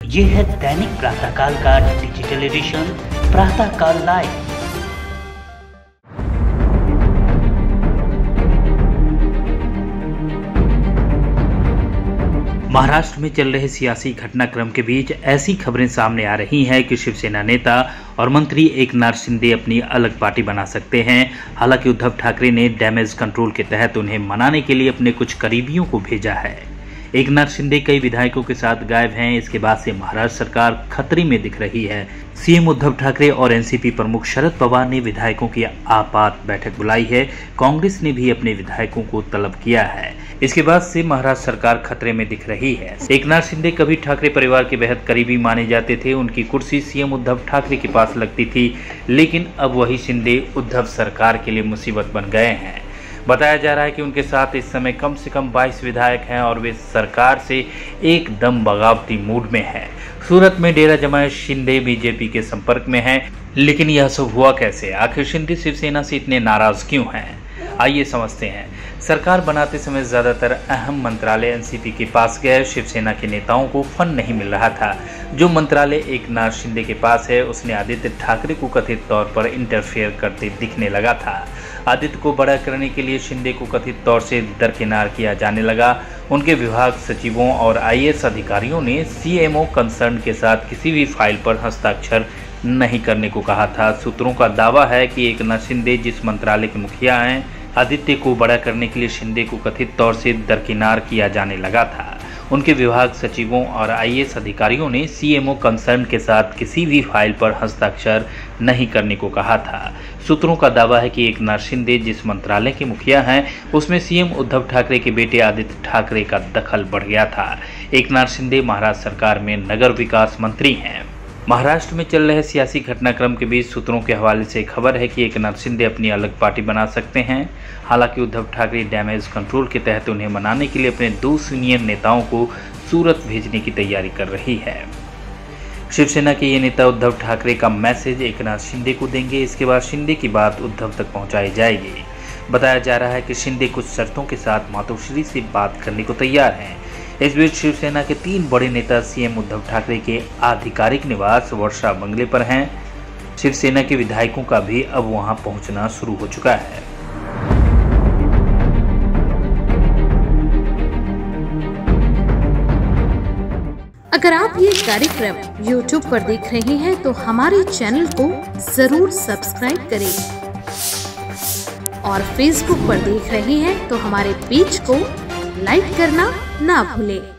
ये है दैनिक प्रातःकाल का डिजिटल एडिशन प्रातःकाल लाइव। महाराष्ट्र में चल रहे सियासी घटनाक्रम के बीच ऐसी खबरें सामने आ रही हैं कि शिवसेना नेता और मंत्री एकनाथ शिंदे अपनी अलग पार्टी बना सकते हैं। हालांकि उद्धव ठाकरे ने डैमेज कंट्रोल के तहत उन्हें मनाने के लिए अपने कुछ करीबियों को भेजा है। एकनाथ शिंदे कई विधायकों के साथ गायब हैं। इसके बाद से महाराष्ट्र सरकार खतरे में दिख रही है। सीएम उद्धव ठाकरे और एनसीपी प्रमुख शरद पवार ने विधायकों की आपात बैठक बुलाई है। कांग्रेस ने भी अपने विधायकों को तलब किया है। इसके बाद से महाराष्ट्र सरकार खतरे में दिख रही है। एकनाथ शिंदे कभी ठाकरे परिवार के बेहद करीबी माने जाते थे। उनकी कुर्सी सीएम उद्धव ठाकरे के पास लगती थी, लेकिन अब वही शिंदे उद्धव सरकार के लिए मुसीबत बन गए हैं। बताया जा रहा है कि उनके साथ इस समय कम से कम 22 विधायक हैं और वे सरकार से एकदम बगावती मूड में हैं। सूरत में डेरा जमाए शिंदे बीजेपी के संपर्क में हैं, लेकिन यह सब हुआ कैसे? आखिर शिंदे शिवसेना से इतने नाराज क्यों हैं? आइए समझते हैं। सरकार बनाते समय ज्यादातर अहम मंत्रालय एनसीपी के पास गए। शिवसेना के नेताओं को फंड नहीं मिल रहा था। जो मंत्रालय एकनाथ शिंदे के पास है, उसने आदित्य ठाकरे को कथित तौर पर इंटरफेयर करते दिखने लगा था। आदित्य को बड़ा करने के लिए शिंदे को कथित तौर से दरकिनार किया जाने लगा। उनके विभाग सचिवों और आईएएस अधिकारियों ने सीएमओ कंसर्न के साथ किसी भी फाइल पर हस्ताक्षर नहीं करने को कहा था। सूत्रों का दावा है कि एकनाथ शिंदे जिस मंत्रालय के मुखिया हैं, आदित्य को बड़ा करने के लिए शिंदे को कथित तौर से दरकिनार किया जाने लगा था। उनके विभाग सचिवों और आईएएस अधिकारियों ने सीएमओ कंसर्न के साथ किसी भी फाइल पर हस्ताक्षर नहीं करने को कहा था। सूत्रों का दावा है कि एकनाथ शिंदे जिस मंत्रालय के मुखिया हैं, उसमें सीएम उद्धव ठाकरे के बेटे आदित्य ठाकरे का दखल बढ़ गया था। एकनाथ शिंदे महाराष्ट्र सरकार में नगर विकास मंत्री हैं। महाराष्ट्र में चल रहे सियासी घटनाक्रम के बीच सूत्रों के हवाले से खबर है कि एकनाथ शिंदे अपनी अलग पार्टी बना सकते हैं। हालांकि उद्धव ठाकरे डैमेज कंट्रोल के तहत उन्हें मनाने के लिए अपने 2 सीनियर नेताओं को सूरत भेजने की तैयारी कर रही है। शिवसेना के ये नेता उद्धव ठाकरे का मैसेज एकनाथ शिंदे को देंगे। इसके बाद शिंदे की बात उद्धव तक पहुंचाई जाएगी। बताया जा रहा है कि शिंदे कुछ शर्तों के साथ मातोश्री से बात करने को तैयार हैं। इस बीच शिवसेना के 3 बड़े नेता सीएम उद्धव ठाकरे के आधिकारिक निवास वर्षा बंगले पर हैं। शिवसेना के विधायकों का भी अब वहां पहुंचना शुरू हो चुका है। अगर आप ये कार्यक्रम YouTube पर देख रहे हैं तो हमारे चैनल को जरूर सब्सक्राइब करें और Facebook पर देख रहे हैं तो हमारे पेज को लाइक करना ना भूलें।